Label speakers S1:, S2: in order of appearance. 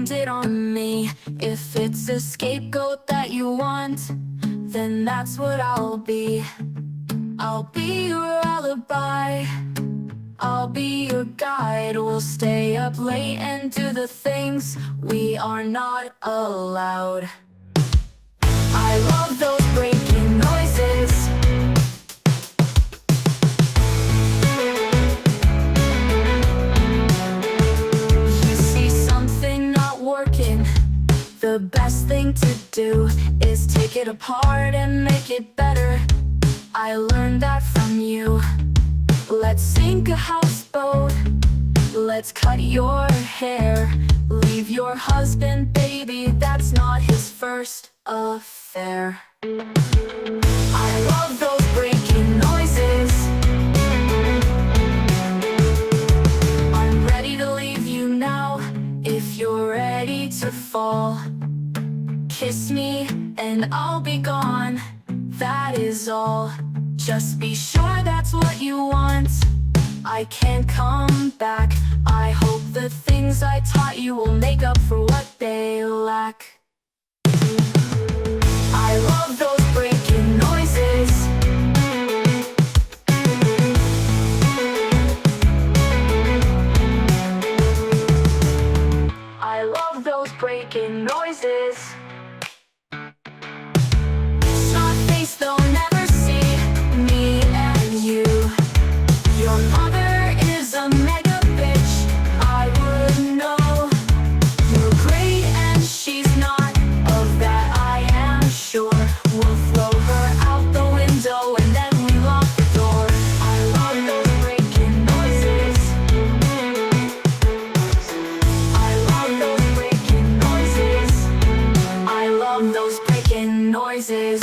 S1: blamed it on me. If it's a scapegoat that you want, then that's what I'll be. I'll be your alibi, I'll be your guide. We'll stay up late and do the things we are not allowed. I love those breaking noises. You see something not working, the best thing to do is take it apart and make it better. I learned that from you. Let's sink a houseboat, let's cut your hair. Leave your husband, baby, that's not his first affair. I love those breaking noises. I'm ready to leave you now, if you're ready to fall. Kiss me and I'll be gone, that is all. Just be sure that's what you want. I can't come back. I hope the things I taught you will make up for what they lack. I love those breaking noises. I love those breaking noises. Snot face, they'll never see me and you. Your mother is a mega bitch, I would know. You're great and she's not, of that I am sure. We'll throw her out the window and then we lock the door. I love those breaking noises. I love those breaking noises. I love those breaking noises.